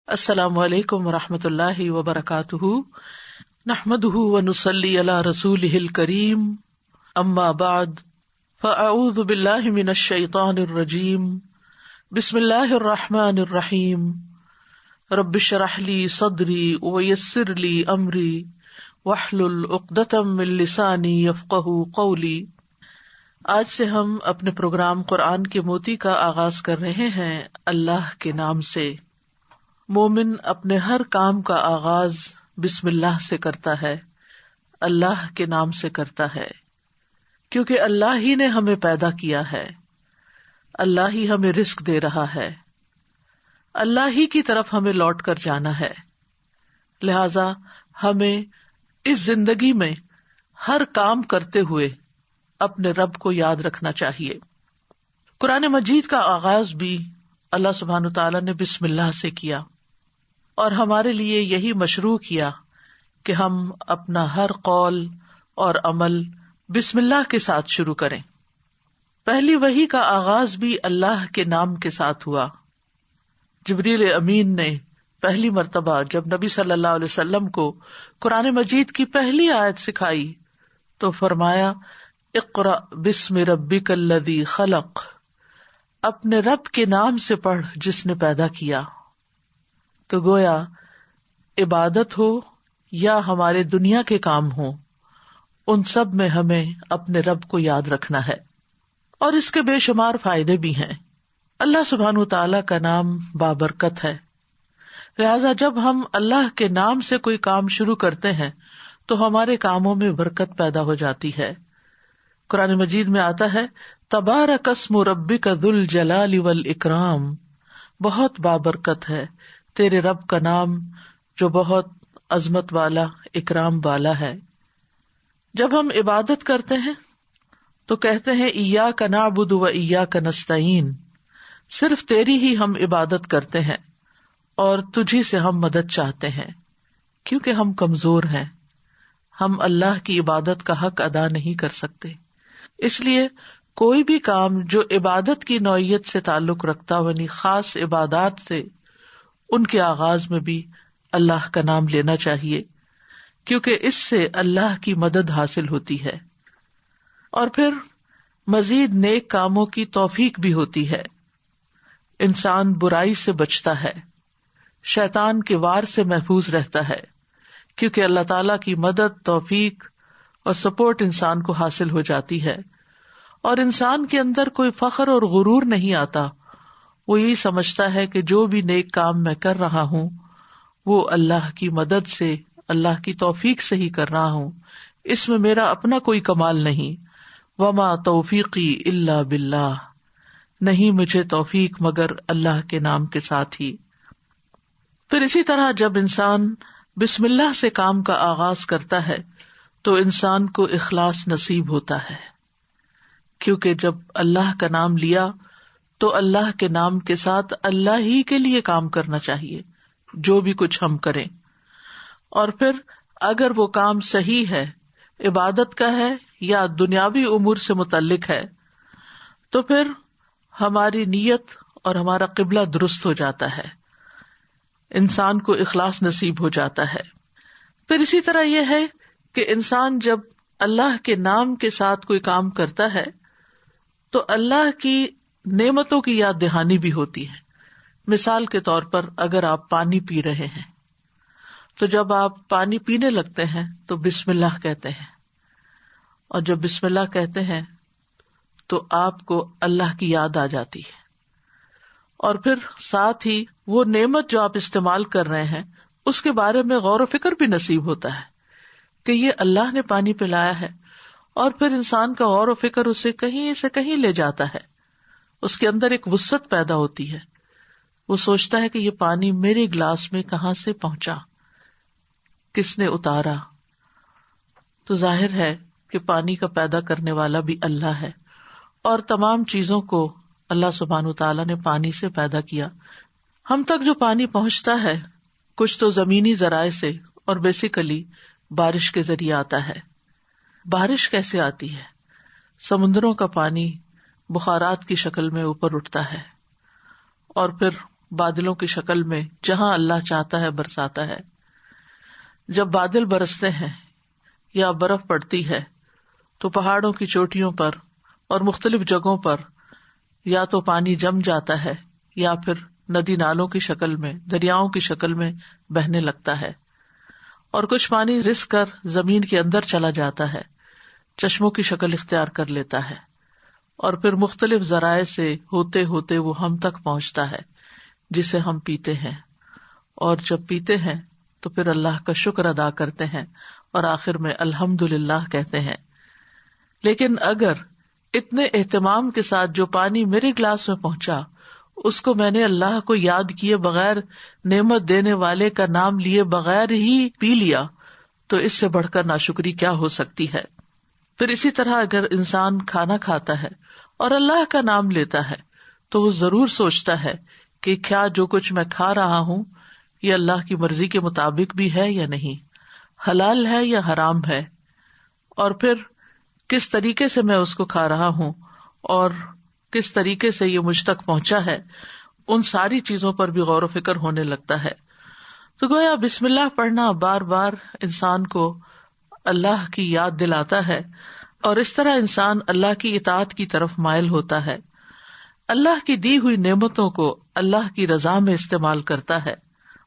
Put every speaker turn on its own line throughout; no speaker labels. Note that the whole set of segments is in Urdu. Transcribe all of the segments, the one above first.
السلام علیکم ورحمۃ اللہ وبرکاتہ، نحمده ونصلی علی رسولہ الکریم، اما بعد فاعوذ باللہ من الشیطان الرجیم، بسم اللہ الرحمن الرحیم، رب اشرح لی صدری ویسر لی امری واحلل عقدۃ من لسانی یفقہوا قولی۔ آج سے ہم اپنے پروگرام قرآن کے موتی کا آغاز کر رہے ہیں اللہ کے نام سے۔ مومن اپنے ہر کام کا آغاز بسم اللہ سے کرتا ہے، اللہ کے نام سے کرتا ہے، کیونکہ اللہ ہی نے ہمیں پیدا کیا ہے، اللہ ہی ہمیں رزق دے رہا ہے، اللہ ہی کی طرف ہمیں لوٹ کر جانا ہے۔ لہذا ہمیں اس زندگی میں ہر کام کرتے ہوئے اپنے رب کو یاد رکھنا چاہیے۔ قرآن مجید کا آغاز بھی اللہ سبحانہ تعالیٰ نے بسم اللہ سے کیا، اور ہمارے لیے یہی مشروع کیا کہ ہم اپنا ہر قول اور عمل بسم اللہ کے ساتھ شروع کریں۔ پہلی وحی کا آغاز بھی اللہ کے نام کے ساتھ ہوا۔ جبریل امین نے پہلی مرتبہ جب نبی صلی اللہ علیہ وسلم کو قرآن مجید کی پہلی آیت سکھائی تو فرمایا، اقرأ بسم ربک الذی خلق، اپنے رب کے نام سے پڑھ جس نے پیدا کیا۔ تو گویا عبادت ہو یا ہمارے دنیا کے کام ہوں، ان سب میں ہمیں اپنے رب کو یاد رکھنا ہے، اور اس کے بے شمار فائدے بھی ہیں۔ اللہ سبحانہ تعالیٰ کا نام بابرکت ہے، لہذا جب ہم اللہ کے نام سے کوئی کام شروع کرتے ہیں تو ہمارے کاموں میں برکت پیدا ہو جاتی ہے۔ قرآن مجید میں آتا ہے، تبارک اسم ربک ذو الجلال والاکرام، بہت بابرکت ہے تیرے رب کا نام جو بہت عظمت والا، اکرام والا ہے۔ جب ہم عبادت کرتے ہیں تو کہتے ہیں ایاک نعبد و ایاک نستعین، صرف تیری ہی ہم عبادت کرتے ہیں اور تجھی سے ہم مدد چاہتے ہیں، کیونکہ ہم کمزور ہیں، ہم اللہ کی عبادت کا حق ادا نہیں کر سکتے۔ اس لیے کوئی بھی کام جو عبادت کی نوعیت سے تعلق رکھتا ہو، یعنی خاص عبادات سے، ان کے آغاز میں بھی اللہ کا نام لینا چاہیے، کیونکہ اس سے اللہ کی مدد حاصل ہوتی ہے، اور پھر مزید نیک کاموں کی توفیق بھی ہوتی ہے۔ انسان برائی سے بچتا ہے، شیطان کے وار سے محفوظ رہتا ہے، کیونکہ اللہ تعالیٰ کی مدد، توفیق اور سپورٹ انسان کو حاصل ہو جاتی ہے، اور انسان کے اندر کوئی فخر اور غرور نہیں آتا۔ وہ یہی سمجھتا ہے کہ جو بھی نیک کام میں کر رہا ہوں وہ اللہ کی مدد سے، اللہ کی توفیق سے ہی کر رہا ہوں، اس میں میرا اپنا کوئی کمال نہیں۔ وما توفیقی الا باللہ، نہیں مجھے توفیق مگر اللہ کے نام کے ساتھ ہی۔ پھر اسی طرح جب انسان بسم اللہ سے کام کا آغاز کرتا ہے تو انسان کو اخلاص نصیب ہوتا ہے، کیونکہ جب اللہ کا نام لیا تو اللہ کے نام کے ساتھ اللہ ہی کے لیے کام کرنا چاہیے، جو بھی کچھ ہم کریں۔ اور پھر اگر وہ کام صحیح ہے، عبادت کا ہے یا دنیاوی امور سے متعلق ہے، تو پھر ہماری نیت اور ہمارا قبلہ درست ہو جاتا ہے، انسان کو اخلاص نصیب ہو جاتا ہے۔ پھر اسی طرح یہ ہے کہ انسان جب اللہ کے نام کے ساتھ کوئی کام کرتا ہے تو اللہ کی نعمتوں کی یاد دہانی بھی ہوتی ہے۔ مثال کے طور پر اگر آپ پانی پی رہے ہیں تو جب آپ پانی پینے لگتے ہیں تو بسم اللہ کہتے ہیں، اور جب بسم اللہ کہتے ہیں تو آپ کو اللہ کی یاد آ جاتی ہے، اور پھر ساتھ ہی وہ نعمت جو آپ استعمال کر رہے ہیں اس کے بارے میں غور و فکر بھی نصیب ہوتا ہے کہ یہ اللہ نے پانی پلایا ہے، اور پھر انسان کا غور و فکر اسے کہیں سے کہیں لے جاتا ہے، اس کے اندر ایک وسعت پیدا ہوتی ہے، وہ سوچتا ہے کہ یہ پانی میرے گلاس میں کہاں سے پہنچا، کس نے اتارا۔ تو ظاہر ہے کہ پانی کا پیدا کرنے والا بھی اللہ ہے، اور تمام چیزوں کو اللہ سبحانہ تعالیٰ نے پانی سے پیدا کیا۔ ہم تک جو پانی پہنچتا ہے کچھ تو زمینی ذرائع سے، اور بیسیکلی بارش کے ذریعے آتا ہے۔ بارش کیسے آتی ہے؟ سمندروں کا پانی بخارات کی شکل میں اوپر اٹھتا ہے، اور پھر بادلوں کی شکل میں جہاں اللہ چاہتا ہے برساتا ہے. جب بادل برستے ہیں یا برف پڑتی ہے تو پہاڑوں کی چوٹیوں پر اور مختلف جگہوں پر یا تو پانی جم جاتا ہے یا پھر ندی نالوں کی شکل میں، دریاؤں کی شکل میں بہنے لگتا ہے، اور کچھ پانی رس کر زمین کے اندر چلا جاتا ہے، چشموں کی شکل اختیار کر لیتا ہے، اور پھر مختلف ذرائع سے ہوتے ہوتے وہ ہم تک پہنچتا ہے جسے ہم پیتے ہیں، اور جب پیتے ہیں تو پھر اللہ کا شکر ادا کرتے ہیں اور آخر میں الحمدللہ کہتے ہیں. لیکن اگر اتنے اہتمام کے ساتھ جو پانی میرے گلاس میں پہنچا اس کو میں نے اللہ کو یاد کیے بغیر، نعمت دینے والے کا نام لیے بغیر ہی پی لیا، تو اس سے بڑھ کر ناشکری کیا ہو سکتی ہے. پھر اسی طرح اگر انسان کھانا کھاتا ہے اور اللہ کا نام لیتا ہے تو وہ ضرور سوچتا ہے کہ کیا جو کچھ میں کھا رہا ہوں یہ اللہ کی مرضی کے مطابق بھی ہے یا نہیں، حلال ہے یا حرام ہے، اور پھر کس طریقے سے میں اس کو کھا رہا ہوں اور کس طریقے سے یہ مجھ تک پہنچا ہے. ان ساری چیزوں پر بھی غور و فکر ہونے لگتا ہے. تو گویا بسم اللہ پڑھنا بار بار انسان کو اللہ کی یاد دلاتا ہے، اور اس طرح انسان اللہ کی اطاعت کی طرف مائل ہوتا ہے، اللہ کی دی ہوئی نعمتوں کو اللہ کی رضا میں استعمال کرتا ہے،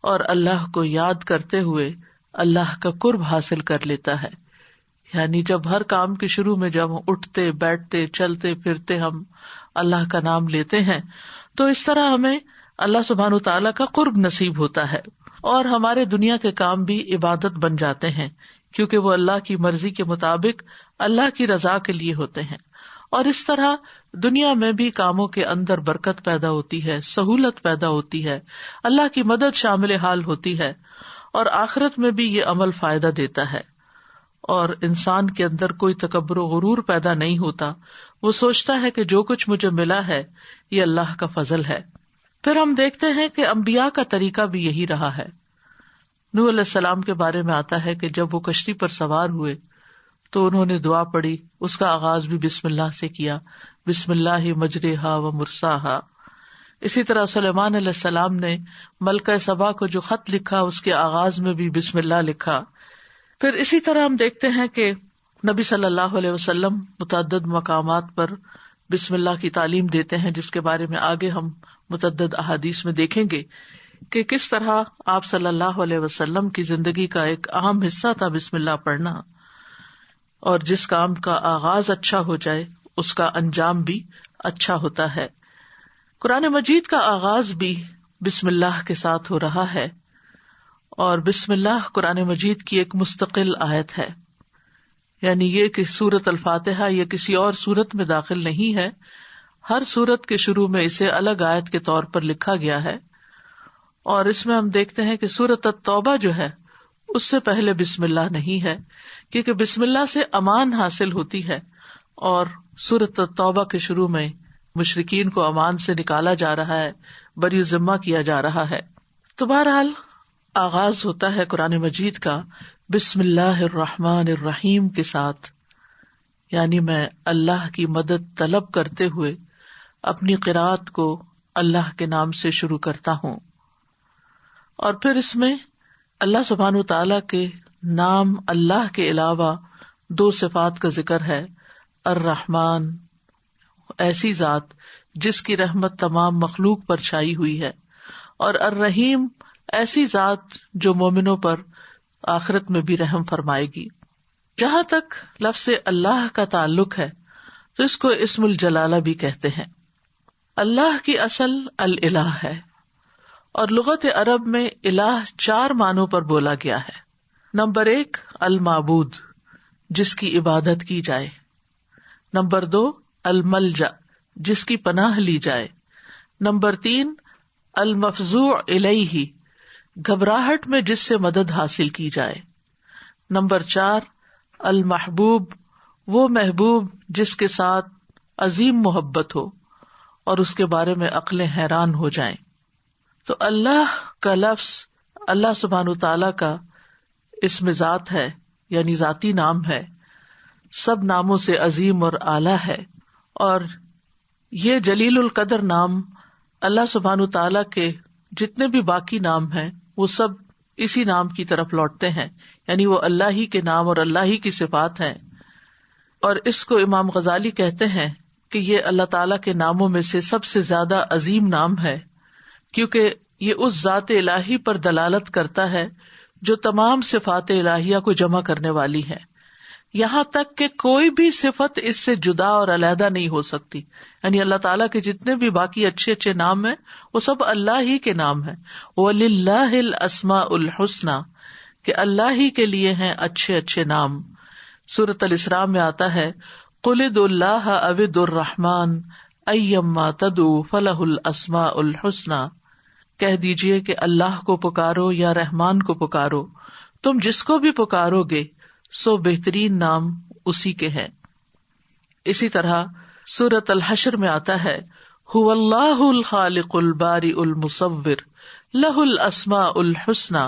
اور اللہ کو یاد کرتے ہوئے اللہ کا قرب حاصل کر لیتا ہے. یعنی جب ہر کام کے شروع میں جب ہم اٹھتے بیٹھتے چلتے پھرتے ہم اللہ کا نام لیتے ہیں تو اس طرح ہمیں اللہ سبحانہ تعالیٰ کا قرب نصیب ہوتا ہے، اور ہمارے دنیا کے کام بھی عبادت بن جاتے ہیں کیونکہ وہ اللہ کی مرضی کے مطابق اللہ کی رضا کے لیے ہوتے ہیں. اور اس طرح دنیا میں بھی کاموں کے اندر برکت پیدا ہوتی ہے، سہولت پیدا ہوتی ہے، اللہ کی مدد شامل حال ہوتی ہے، اور آخرت میں بھی یہ عمل فائدہ دیتا ہے، اور انسان کے اندر کوئی تکبر و غرور پیدا نہیں ہوتا. وہ سوچتا ہے کہ جو کچھ مجھے ملا ہے یہ اللہ کا فضل ہے. پھر ہم دیکھتے ہیں کہ انبیاء کا طریقہ بھی یہی رہا ہے. نوح علیہ السلام کے بارے میں آتا ہے کہ جب وہ کشتی پر سوار ہوئے تو انہوں نے دعا پڑھی، اس کا آغاز بھی بسم اللہ سے کیا، بسم اللہ مجریہا و مرساہا. اسی طرح سلیمان علیہ السلام نے ملکہ سبا کو جو خط لکھا اس کے آغاز میں بھی بسم اللہ لکھا. پھر اسی طرح ہم دیکھتے ہیں کہ نبی صلی اللہ علیہ وسلم متعدد مقامات پر بسم اللہ کی تعلیم دیتے ہیں، جس کے بارے میں آگے ہم متعدد احادیث میں دیکھیں گے کہ کس طرح آپ صلی اللہ علیہ وسلم کی زندگی کا ایک اہم حصہ تھا بسم اللہ پڑھنا، اور جس کام کا آغاز اچھا ہو جائے اس کا انجام بھی اچھا ہوتا ہے. قرآن مجید کا آغاز بھی بسم اللہ کے ساتھ ہو رہا ہے، اور بسم اللہ قرآن مجید کی ایک مستقل آیت ہے. یعنی یہ کہ سورۃ الفاتحہ یہ کسی اور سورت میں داخل نہیں ہے، ہر سورت کے شروع میں اسے الگ آیت کے طور پر لکھا گیا ہے. اور اس میں ہم دیکھتے ہیں کہ سورۃ التوبہ جو ہے اس سے پہلے بسم اللہ نہیں ہے، کیونکہ بسم اللہ سے امان حاصل ہوتی ہے، اور سورۃ التوبہ کے شروع میں مشرکین کو امان سے نکالا جا رہا ہے، بری ذمہ کیا جا رہا ہے. تو بہرحال آغاز ہوتا ہے قرآن مجید کا بسم اللہ الرحمن الرحیم کے ساتھ، یعنی میں اللہ کی مدد طلب کرتے ہوئے اپنی قرات کو اللہ کے نام سے شروع کرتا ہوں. اور پھر اس میں اللہ سبحانہ تعالیٰ کے نام اللہ کے علاوہ دو صفات کا ذکر ہے. الرحمن، ایسی ذات جس کی رحمت تمام مخلوق پر چھائی ہوئی ہے، اور الرحیم، ایسی ذات جو مومنوں پر آخرت میں بھی رحم فرمائے گی. جہاں تک لفظ اللہ کا تعلق ہے تو اس کو اسم الجلالہ بھی کہتے ہیں. اللہ کی اصل الالہ ہے، اور لغت عرب میں الہ 4 معنوں پر بولا گیا ہے. نمبر 1 المعبود، جس کی عبادت کی جائے. نمبر 2 الملجأ، جس کی پناہ لی جائے. نمبر 3 المفزوع الیہ، گھبراہٹ میں جس سے مدد حاصل کی جائے. نمبر 4 المحبوب، وہ محبوب جس کے ساتھ عظیم محبت ہو اور اس کے بارے میں عقلیں حیران ہو جائیں. تو اللہ کا لفظ اللہ سبحانہ تعالیٰ کا اسم ذات ہے، یعنی ذاتی نام ہے، سب ناموں سے عظیم اور اعلیٰ ہے. اور یہ جلیل القدر نام اللہ سبحانہ تعالیٰ کے جتنے بھی باقی نام ہیں وہ سب اسی نام کی طرف لوٹتے ہیں، یعنی وہ اللہ ہی کے نام اور اللہ ہی کی صفات ہیں. اور اس کو امام غزالی کہتے ہیں کہ یہ اللہ تعالیٰ کے ناموں میں سے سب سے زیادہ عظیم نام ہے، کیونکہ یہ اس ذات الہی پر دلالت کرتا ہے جو تمام صفات الہیہ کو جمع کرنے والی ہے، یہاں تک کہ کوئی بھی صفت اس سے جدا اور علیحدہ نہیں ہو سکتی. یعنی اللہ تعالیٰ کے جتنے بھی باقی اچھے اچھے نام ہیں وہ سب اللہ ہی کے نام ہیں. وَلِلَّهِ الْأَسْمَاءُ الْحُسْنَى، کہ اللہ ہی کے لیے ہیں اچھے اچھے نام. سورۃ الاسراء میں آتا ہے قُلِ ادْعُوا اللَّهَ أَوِ ادْعُوا الرَّحْمَٰنَ أَيَّمَّا تَدْعُوا فَلَهُ الْأَسْمَاءُ الْحُسْنَى، کہہ دیجئے کہ اللہ کو پکارو یا رحمان کو پکارو، تم جس کو بھی پکارو گے سو بہترین نام اسی کے ہیں. اسی طرح سورۃ الحشر میں آتا ہے هُوَ اللَّهُ الْخَالِقُ الْبَارِئُ الْمُصَوِّرُ لَهُ الْأَسْمَاءُ الْحُسْنَى،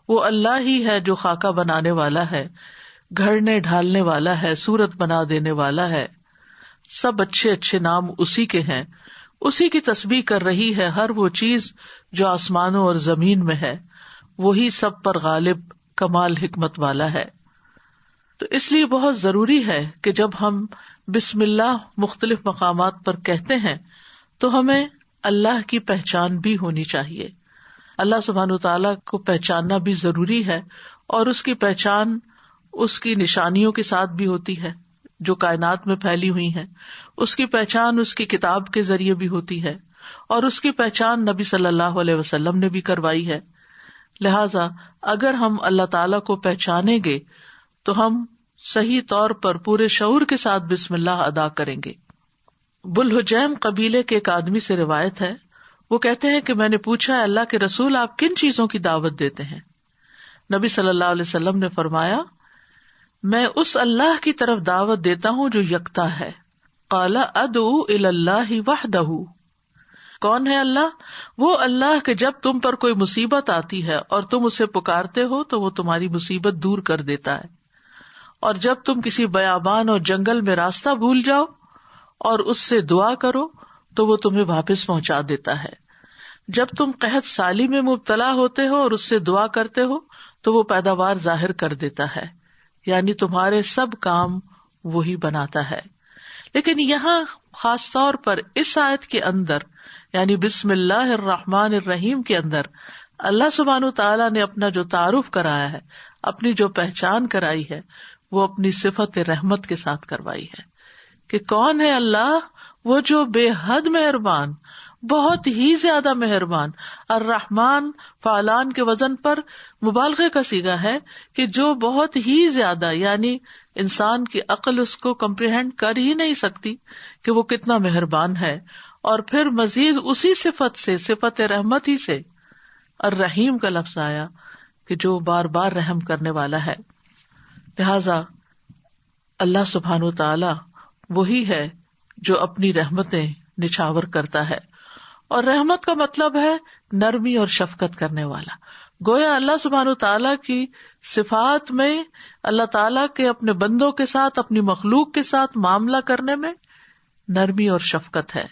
وہ اللہ ہی ہے جو خاکہ بنانے والا ہے، گھڑنے ڈھالنے والا ہے، صورت بنا دینے والا ہے. سب اچھے اچھے نام اسی کے ہیں. اسی کی تسبیح کر رہی ہے ہر وہ چیز جو آسمانوں اور زمین میں ہے، وہی سب پر غالب کمال حکمت والا ہے. تو اس لیے بہت ضروری ہے کہ جب ہم بسم اللہ مختلف مقامات پر کہتے ہیں تو ہمیں اللہ کی پہچان بھی ہونی چاہیے. اللہ سبحانہ وتعالیٰ کو پہچاننا بھی ضروری ہے، اور اس کی پہچان اس کی نشانیوں کے ساتھ بھی ہوتی ہے جو کائنات میں پھیلی ہوئی ہیں. اس کی پہچان اس کی کتاب کے ذریعے بھی ہوتی ہے، اور اس کی پہچان نبی صلی اللہ علیہ وسلم نے بھی کروائی ہے. لہذا اگر ہم اللہ تعالیٰ کو پہچانیں گے تو ہم صحیح طور پر پورے شعور کے ساتھ بسم اللہ ادا کریں گے. بلحجیم قبیلے کے ایک آدمی سے روایت ہے، وہ کہتے ہیں کہ میں نے پوچھا اللہ کے رسول آپ کن چیزوں کی دعوت دیتے ہیں؟ نبی صلی اللہ علیہ وسلم نے فرمایا میں اس اللہ کی طرف دعوت دیتا ہوں جو یکتا ہے. قال ادعو الی اللہ وحدہ، کون ہے اللہ؟ وہ اللہ کہ جب تم پر کوئی مصیبت آتی ہے اور تم اسے پکارتے ہو تو وہ تمہاری مصیبت دور کر دیتا ہے، اور جب تم کسی بیابان اور جنگل میں راستہ بھول جاؤ اور اس سے دعا کرو تو وہ تمہیں واپس پہنچا دیتا ہے. جب تم قحط سالی میں مبتلا ہوتے ہو اور اس سے دعا کرتے ہو تو وہ پیداوار ظاہر کر دیتا ہے، یعنی تمہارے سب کام وہی بناتا ہے. لیکن یہاں خاص طور پر اس آیت کے اندر یعنی بسم اللہ الرحمن الرحیم کے اندر اللہ سبحانہ تعالیٰ نے اپنا جو تعارف کرایا ہے، اپنی جو پہچان کرائی ہے، وہ اپنی صفت رحمت کے ساتھ کروائی ہے کہ کون ہے اللہ؟ وہ جو بے حد مہربان، بہت ہی زیادہ مہربان. الرحمن فعلان کے وزن پر مبالغے کا صیغہ ہے کہ جو بہت ہی زیادہ، یعنی انسان کی عقل اس کو کمپریہینڈ کر ہی نہیں سکتی کہ وہ کتنا مہربان ہے. اور پھر مزید اسی صفت سے، صفت رحمت ہی سے الرحیم کا لفظ آیا کہ جو بار بار رحم کرنے والا ہے. لہذا اللہ سبحانہ تعالی وہی ہے جو اپنی رحمتیں نچھاور کرتا ہے، اور رحمت کا مطلب ہے نرمی اور شفقت کرنے والا. گویا اللہ سبحانہ تعالیٰ کی صفات میں اللہ تعالیٰ کے اپنے بندوں کے ساتھ، اپنی مخلوق کے ساتھ معاملہ کرنے میں نرمی اور شفقت ہے.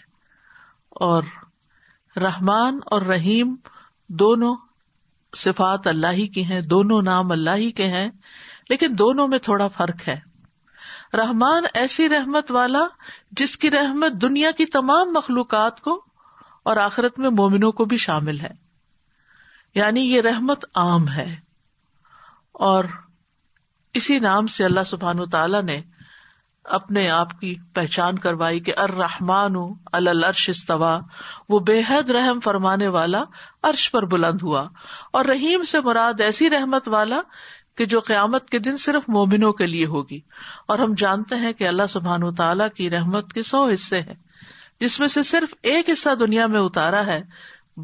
اور رحمان اور رحیم دونوں صفات اللہ ہی کی ہیں، دونوں نام اللہ ہی کے ہیں، لیکن دونوں میں تھوڑا فرق ہے. رحمان ایسی رحمت والا جس کی رحمت دنیا کی تمام مخلوقات کو اور آخرت میں مومنوں کو بھی شامل ہے، یعنی یہ رحمت عام ہے. اور اسی نام سے اللہ سبحانہ تعالیٰ نے اپنے آپ کی پہچان کروائی کہ الرحمن علی العرش استویٰ، وہ بے حد رحم فرمانے والا عرش پر بلند ہوا. اور رحیم سے مراد ایسی رحمت والا کہ جو قیامت کے دن صرف مومنوں کے لیے ہوگی. اور ہم جانتے ہیں کہ اللہ سبحانہ تعالیٰ کی رحمت کے 100 حصے ہیں، جس میں سے صرف ایک حصہ دنیا میں اتارا ہے،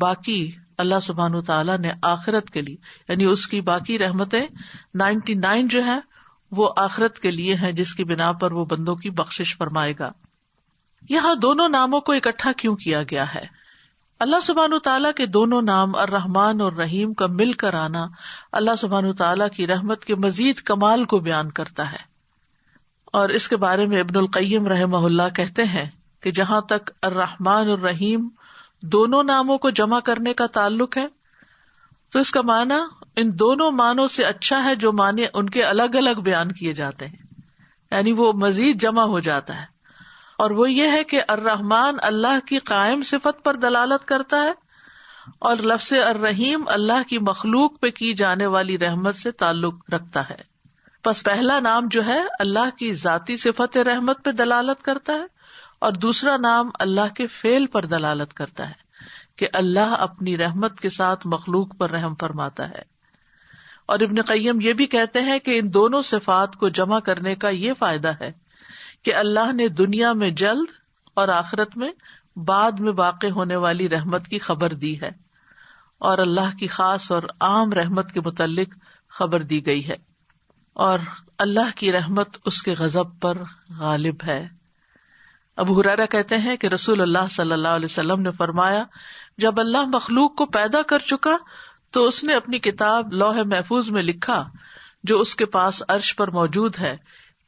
باقی اللہ سبحانہ تعالیٰ نے آخرت کے لیے، یعنی اس کی باقی رحمتیں 99 جو ہیں وہ آخرت کے لیے ہیں، جس کی بنا پر وہ بندوں کی بخشش فرمائے گا. یہاں دونوں ناموں کو اکٹھا کیوں کیا گیا ہے؟ اللہ سبحانہ تعالیٰ کے دونوں نام الرحمن اور رحیم کا مل کر آنا اللہ سبحانہ تعالیٰ کی رحمت کے مزید کمال کو بیان کرتا ہے. اور اس کے بارے میں ابن القیم رحمہ اللہ کہتے ہیں کہ جہاں تک الرحمن الرحیم دونوں ناموں کو جمع کرنے کا تعلق ہے، تو اس کا معنی ان دونوں معنوں سے اچھا ہے جو معنی ان کے الگ الگ بیان کیے جاتے ہیں، یعنی وہ مزید جمع ہو جاتا ہے. اور وہ یہ ہے کہ الرحمن اللہ کی قائم صفت پر دلالت کرتا ہے، اور لفظ الرحیم اللہ کی مخلوق پہ کی جانے والی رحمت سے تعلق رکھتا ہے. پس پہلا نام جو ہے اللہ کی ذاتی صفت رحمت پہ دلالت کرتا ہے، اور دوسرا نام اللہ کے فعل پر دلالت کرتا ہے کہ اللہ اپنی رحمت کے ساتھ مخلوق پر رحم فرماتا ہے. اور ابن قیم یہ بھی کہتے ہیں کہ ان دونوں صفات کو جمع کرنے کا یہ فائدہ ہے کہ اللہ نے دنیا میں جلد اور آخرت میں بعد میں واقع ہونے والی رحمت کی خبر دی ہے، اور اللہ کی خاص اور عام رحمت کے متعلق خبر دی گئی ہے، اور اللہ کی رحمت اس کے غضب پر غالب ہے. ابو ہریرہ کہتے ہیں کہ رسول اللہ صلی اللہ علیہ وسلم نے فرمایا، جب اللہ مخلوق کو پیدا کر چکا تو اس نے اپنی کتاب لوح محفوظ میں لکھا جو اس کے پاس عرش پر موجود ہے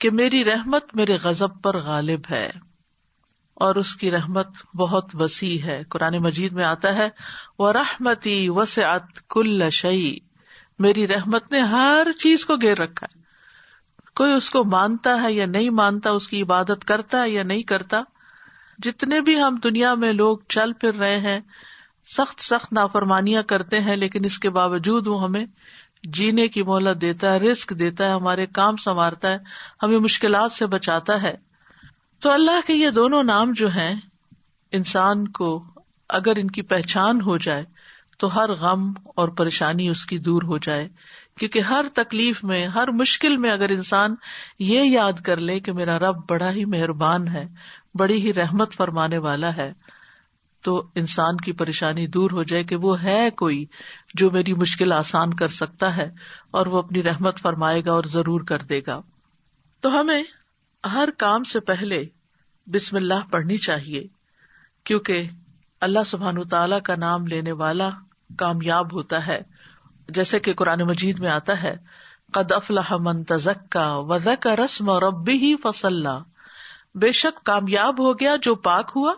کہ میری رحمت میرے غضب پر غالب ہے، اور اس کی رحمت بہت وسیع ہے. قرآن مجید میں آتا ہے وَرَحْمَتِي وَسِعَتْ كُلَّ شَيْءٍ، میری رحمت نے ہر چیز کو گھیر رکھا ہے. کوئی اس کو مانتا ہے یا نہیں مانتا، اس کی عبادت کرتا ہے یا نہیں کرتا، جتنے بھی ہم دنیا میں لوگ چل پھر رہے ہیں، سخت نافرمانیاں کرتے ہیں، لیکن اس کے باوجود وہ ہمیں جینے کی مہلت دیتا ہے، رزق دیتا ہے، ہمارے کام سنوارتا ہے، ہمیں مشکلات سے بچاتا ہے. تو اللہ کے یہ دونوں نام جو ہیں، انسان کو اگر ان کی پہچان ہو جائے تو ہر غم اور پریشانی اس کی دور ہو جائے، کیونکہ ہر تکلیف میں، ہر مشکل میں اگر انسان یہ یاد کر لے کہ میرا رب بڑا ہی مہربان ہے، بڑی ہی رحمت فرمانے والا ہے، تو انسان کی پریشانی دور ہو جائے کہ وہ ہے کوئی جو میری مشکل آسان کر سکتا ہے، اور وہ اپنی رحمت فرمائے گا اور ضرور کر دے گا. تو ہمیں ہر کام سے پہلے بسم اللہ پڑھنی چاہیے، کیونکہ اللہ سبحانہ تعالیٰ کا نام لینے والا کامیاب ہوتا ہے. جیسے کہ قرآن مجید میں آتا ہے قد افلح من تزکا وذکر اسم ربہ فصلی، بے شک کامیاب ہو گیا جو پاک ہوا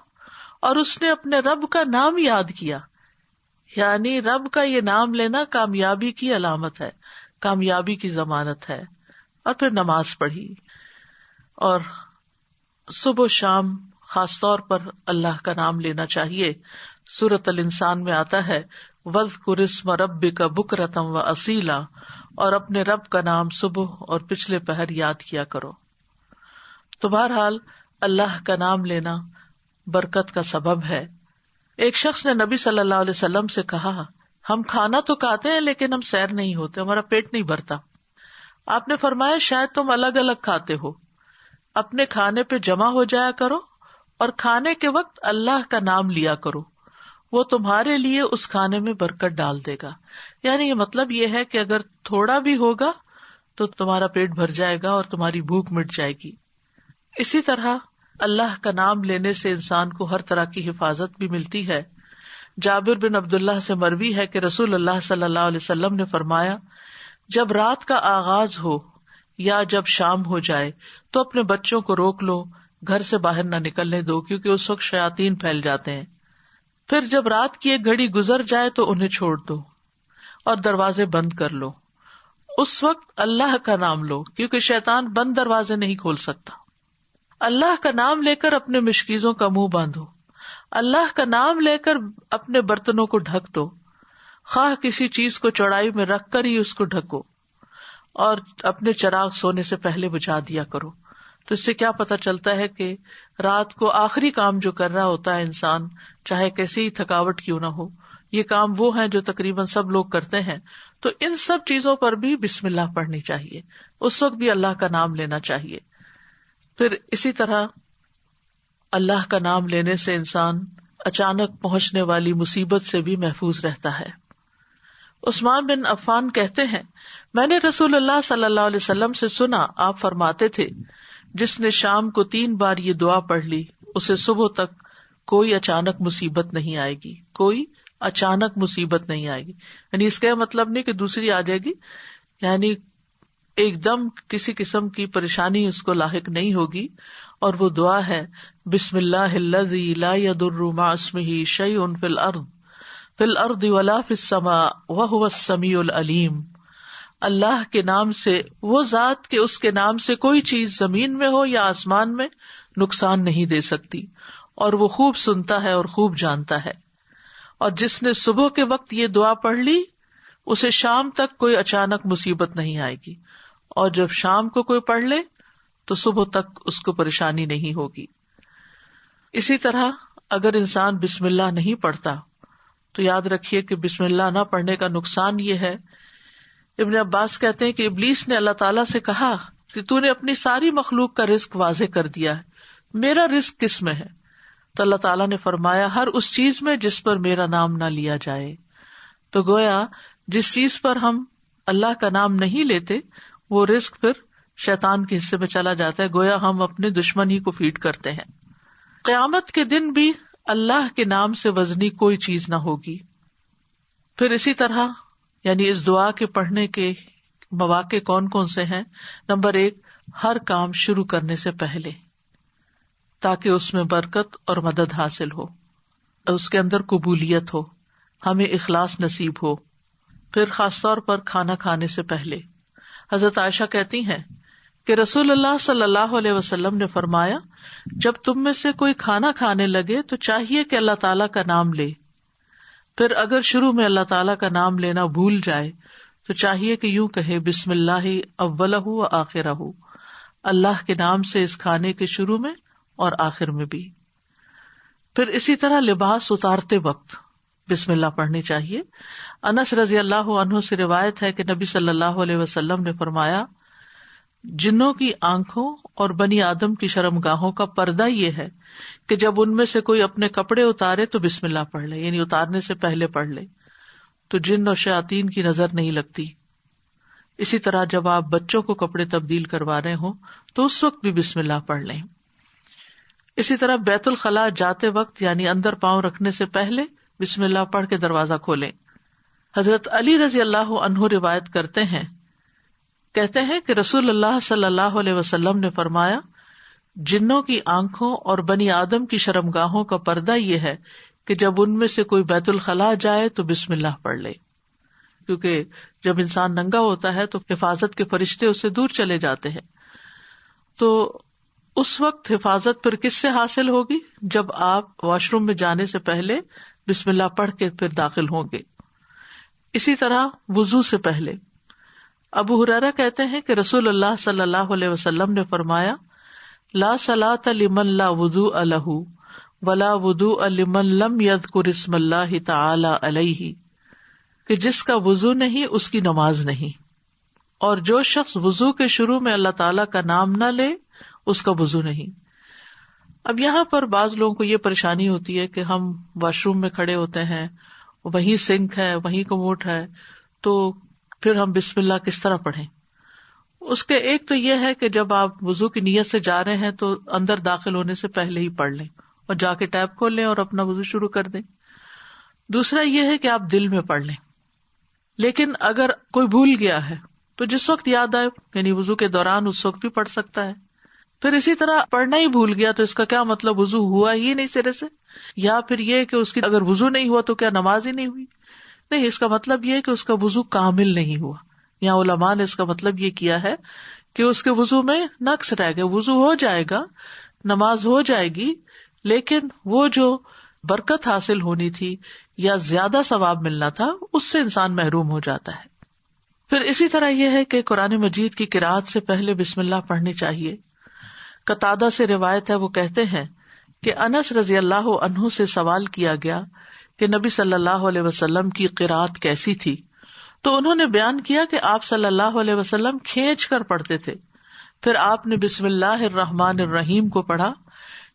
اور اس نے اپنے رب کا نام یاد کیا. یعنی رب کا یہ نام لینا کامیابی کی علامت ہے، کامیابی کی ضمانت ہے. اور پھر نماز پڑھی، اور صبح و شام خاص طور پر اللہ کا نام لینا چاہیے. سورۃ الانسان میں آتا ہے وَاذْكُرِ اسْمَ رَبِّكَ بُكْرَةً وَأَصِيلًا، اور اپنے رب کا نام صبح اور پچھلے پہر یاد کیا کرو. تو بہرحال اللہ کا نام لینا برکت کا سبب ہے. ایک شخص نے نبی صلی اللہ علیہ وسلم سے کہا، ہم کھانا تو کھاتے ہیں لیکن ہم سیر نہیں ہوتے، ہمارا پیٹ نہیں بھرتا. آپ نے فرمایا شاید تم الگ الگ کھاتے ہو، اپنے کھانے پہ جمع ہو جایا کرو اور کھانے کے وقت اللہ کا نام لیا کرو، وہ تمہارے لیے اس کھانے میں برکت ڈال دے گا. یعنی یہ مطلب یہ ہے کہ اگر تھوڑا بھی ہوگا تو تمہارا پیٹ بھر جائے گا اور تمہاری بھوک مٹ جائے گی. اسی طرح اللہ کا نام لینے سے انسان کو ہر طرح کی حفاظت بھی ملتی ہے. جابر بن عبداللہ سے مروی ہے کہ رسول اللہ صلی اللہ علیہ وسلم نے فرمایا، جب رات کا آغاز ہو یا جب شام ہو جائے تو اپنے بچوں کو روک لو، گھر سے باہر نہ نکلنے دو، کیونکہ اس وقت شیاطین پھیل جاتے ہیں. پھر جب رات کی ایک گھڑی گزر جائے تو انہیں چھوڑ دو اور دروازے بند کر لو. اس وقت اللہ کا نام لو، کیونکہ شیطان بند دروازے نہیں کھول سکتا. اللہ کا نام لے کر اپنے مشکیزوں کا منہ باندھو، اللہ کا نام لے کر اپنے برتنوں کو ڈھک دو، خواہ کسی چیز کو چوڑائی میں رکھ کر ہی اس کو ڈھکو، اور اپنے چراغ سونے سے پہلے بجھا دیا کرو. تو اس سے کیا پتا چلتا ہے کہ رات کو آخری کام جو کر رہا ہوتا ہے انسان، چاہے کیسی ہی تھکاوٹ کیوں نہ ہو، یہ کام وہ ہیں جو تقریباً سب لوگ کرتے ہیں، تو ان سب چیزوں پر بھی بسم اللہ پڑھنی چاہیے، اس وقت بھی اللہ کا نام لینا چاہیے. پھر اسی طرح اللہ کا نام لینے سے انسان اچانک پہنچنے والی مصیبت سے بھی محفوظ رہتا ہے. عثمان بن عفان کہتے ہیں، میں نے رسول اللہ صلی اللہ علیہ وسلم سے سنا، آپ فرماتے تھے، جس نے شام کو 3 بار یہ دعا پڑھ لی اسے صبح تک کوئی اچانک مصیبت نہیں آئے گی، کوئی اچانک مصیبت نہیں آئے گی. یعنی اس کا مطلب نہیں کہ دوسری آ جائے گی، یعنی ایک دم کسی قسم کی پریشانی اس کو لاحق نہیں ہوگی. اور وہ دعا ہے بسم اللہ الذی لا یضر مع اسمہ شیء فی الارض ولا فی السماء وہو السمیع العلیم. اللہ کے نام سے، وہ ذات کہ اس کے نام سے کوئی چیز زمین میں ہو یا آسمان میں نقصان نہیں دے سکتی، اور وہ خوب سنتا ہے اور خوب جانتا ہے. اور جس نے صبح کے وقت یہ دعا پڑھ لی اسے شام تک کوئی اچانک مصیبت نہیں آئے گی، اور جب شام کو کوئی پڑھ لے تو صبح تک اس کو پریشانی نہیں ہوگی. اسی طرح اگر انسان بسم اللہ نہیں پڑھتا تو یاد رکھیے کہ بسم اللہ نہ پڑھنے کا نقصان یہ ہے. ابن عباس کہتے ہیں کہ ابلیس نے اللہ تعالیٰ سے کہا کہ تو نے اپنی ساری مخلوق کا رزق واضح کر دیا ہے، میرا رزق کس میں ہے؟ تو اللہ تعالیٰ نے فرمایا ہر اس چیز میں جس پر میرا نام نہ لیا جائے. تو گویا جس چیز پر ہم اللہ کا نام نہیں لیتے وہ رزق پھر شیطان کے حصے میں چلا جاتا ہے، گویا ہم اپنے دشمن ہی کو فیڈ کرتے ہیں. قیامت کے دن بھی اللہ کے نام سے وزنی کوئی چیز نہ ہوگی. پھر اسی طرح یعنی اس دعا کے پڑھنے کے مواقع کون کون سے ہیں؟ نمبر 1، ہر کام شروع کرنے سے پہلے، تاکہ اس میں برکت اور مدد حاصل ہو، اس کے اندر قبولیت ہو، ہمیں اخلاص نصیب ہو. پھر خاص طور پر کھانا کھانے سے پہلے حضرت عائشہ کہتی ہیں کہ رسول اللہ صلی اللہ علیہ وسلم نے فرمایا جب تم میں سے کوئی کھانا کھانے لگے تو چاہیے کہ اللہ تعالیٰ کا نام لے. پھر اگر شروع میں اللہ تعالیٰ کا نام لینا بھول جائے تو چاہیے کہ یوں کہے بسم اللہ اولہ و آخرہ، اللہ کے نام سے اس کھانے کے شروع میں اور آخر میں بھی. پھر اسی طرح لباس اتارتے وقت بسم اللہ پڑھنی چاہیے. انس رضی اللہ عنہ سے روایت ہے کہ نبی صلی اللہ علیہ وسلم نے فرمایا جنوں کی آنکھوں اور بنی آدم کی شرمگاہوں کا پردہ یہ ہے کہ جب ان میں سے کوئی اپنے کپڑے اتارے تو بسم اللہ پڑھ لے، یعنی اتارنے سے پہلے پڑھ لے، تو جن اور شیاطین کی نظر نہیں لگتی. اسی طرح جب آپ بچوں کو کپڑے تبدیل کروا رہے ہوں تو اس وقت بھی بسم اللہ پڑھ لیں. اسی طرح بیت الخلاء جاتے وقت یعنی اندر پاؤں رکھنے سے پہلے بسم اللہ پڑھ کے دروازہ کھولیں. حضرت علی رضی اللہ عنہ روایت کرتے ہیں، کہتے ہیں کہ رسول اللہ صلی اللہ علیہ وسلم نے فرمایا جنوں کی آنکھوں اور بنی آدم کی شرمگاہوں کا پردہ یہ ہے کہ جب ان میں سے کوئی بیت الخلاء جائے تو بسم اللہ پڑھ لے، کیونکہ جب انسان ننگا ہوتا ہے تو حفاظت کے فرشتے اس سے دور چلے جاتے ہیں. تو اس وقت حفاظت پھر کس سے حاصل ہوگی؟ جب آپ واش روم میں جانے سے پہلے بسم اللہ پڑھ کے پھر داخل ہوں گے. اسی طرح وضو سے پہلے ابو ہریرہ کہتے ہیں کہ رسول اللہ صلی اللہ علیہ وسلم نے فرمایا لا صلاۃ لمن لا وضوء لہ ولا وضوء لمن لم یذکر اسم اللہ تعالی علیہ، کہ جس کا وضو نہیں اس کی نماز نہیں، اور جو شخص وضو کے شروع میں اللہ تعالی کا نام نہ لے اس کا وضو نہیں. اب یہاں پر بعض لوگوں کو یہ پریشانی ہوتی ہے کہ ہم واش روم میں کھڑے ہوتے ہیں، وہیں سنک ہے، وہیں کموڈ ہے، تو پھر ہم بسم اللہ کس طرح پڑھیں؟ اس کے ایک تو یہ ہے کہ جب آپ وضو کی نیت سے جا رہے ہیں تو اندر داخل ہونے سے پہلے ہی پڑھ لیں اور جا کے ٹیپ کھول لیں اور اپنا وضو شروع کر دیں. دوسرا یہ ہے کہ آپ دل میں پڑھ لیں. لیکن اگر کوئی بھول گیا ہے تو جس وقت یاد آئے یعنی وضو کے دوران اس وقت بھی پڑھ سکتا ہے. پھر اسی طرح پڑھنا ہی بھول گیا تو اس کا کیا مطلب وضو ہوا ہی نہیں سرے سے، یا پھر یہ کہ اس کی اگر وضو نہیں ہوا تو کیا نماز ہی نہیں ہوئی؟ نہیں، اس کا مطلب یہ کہ اس کا وضو کامل نہیں ہوا. یہاں علماء نے اس کا مطلب یہ کیا ہے کہ اس کے وضو میں نقص رہ گیا. وضو ہو جائے گا، نماز ہو جائے گی، لیکن وہ جو برکت حاصل ہونی تھی یا زیادہ ثواب ملنا تھا اس سے انسان محروم ہو جاتا ہے. پھر اسی طرح یہ ہے کہ قرآن مجید کی قرأت سے پہلے بسم اللہ پڑھنی چاہیے. قتادہ سے روایت ہے، وہ کہتے ہیں کہ انس رضی اللہ عنہ سے سوال کیا گیا کہ نبی صلی اللہ علیہ وسلم کی قرأت کیسی تھی، تو انہوں نے بیان کیا کہ آپ صلی اللہ علیہ وسلم کھینچ کر پڑھتے تھے. پھر آپ نے بسم اللہ الرحمن الرحیم کو پڑھا،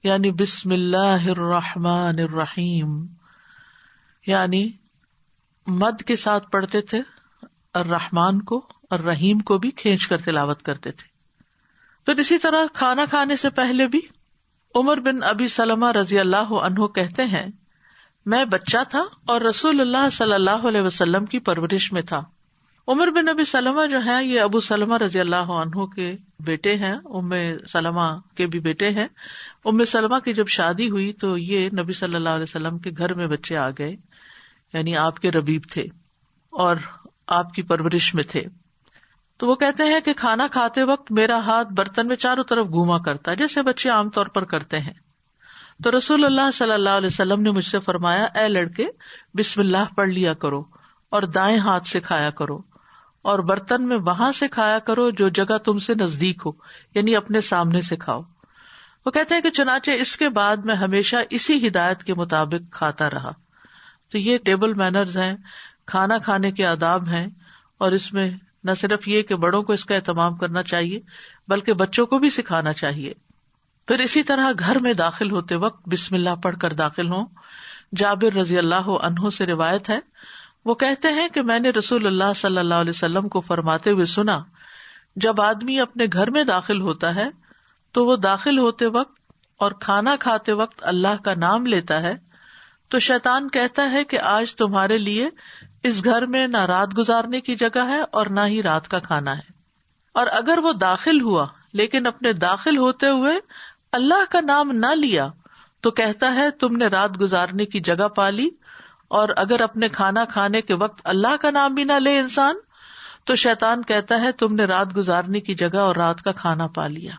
یعنی بسم اللہ الرحمن الرحیم، یعنی مد کے ساتھ پڑھتے تھے الرحمن کو، الرحیم کو بھی کھینچ کر تلاوت کرتے تھے. پھر اسی طرح کھانا کھانے سے پہلے بھی عمر بن ابی سلمہ رضی اللہ عنہ کہتے ہیں میں بچہ تھا اور رسول اللہ صلی اللہ علیہ وسلم کی پرورش میں تھا. عمر بن ابی سلمہ جو ہیں یہ ابو سلمہ رضی اللہ عنہ کے بیٹے ہیں، ام سلمہ کے بھی بیٹے ہیں. ام سلمہ کی جب شادی ہوئی تو یہ نبی صلی اللہ علیہ وسلم کے گھر میں بچے آ گئے، یعنی آپ کے ربیب تھے اور آپ کی پرورش میں تھے. تو وہ کہتے ہیں کہ کھانا کھاتے وقت میرا ہاتھ برتن میں چاروں طرف گھوما کرتا جیسے بچے عام طور پر کرتے ہیں. تو رسول اللہ صلی اللہ علیہ وسلم نے مجھ سے فرمایا، اے لڑکے بسم اللہ پڑھ لیا کرو اور دائیں ہاتھ سے کھایا کرو، اور برتن میں وہاں سے کھایا کرو جو جگہ تم سے نزدیک ہو، یعنی اپنے سامنے سے کھاؤ. وہ کہتے ہیں کہ چنانچہ اس کے بعد میں ہمیشہ اسی ہدایت کے مطابق کھاتا رہا. تو یہ ٹیبل مینرز ہیں، کھانا کھانے کے آداب ہیں، اور اس میں نہ صرف یہ کہ بڑوں کو اس کا اہتمام کرنا چاہیے بلکہ بچوں کو بھی سکھانا چاہیے. پھر اسی طرح گھر میں داخل ہوتے وقت بسم اللہ پڑھ کر داخل ہوں. جابر رضی اللہ عنہ سے روایت ہے، وہ کہتے ہیں کہ میں نے رسول اللہ صلی اللہ علیہ وسلم کو فرماتے ہوئے سنا، جب آدمی اپنے گھر میں داخل ہوتا ہے تو وہ داخل ہوتے وقت اور کھانا کھاتے وقت اللہ کا نام لیتا ہے تو شیطان کہتا ہے کہ آج تمہارے لیے اس گھر میں نہ رات گزارنے کی جگہ ہے اور نہ ہی رات کا کھانا ہے. اور اگر وہ داخل ہوا لیکن اپنے داخل ہوتے ہوئے اللہ کا نام نہ لیا تو کہتا ہے تم نے رات گزارنے کی جگہ پا لی. اور اگر اپنے کھانا کھانے کے وقت اللہ کا نام بھی نہ لے انسان تو شیطان کہتا ہے تم نے رات گزارنے کی جگہ اور رات کا کھانا پا لیا.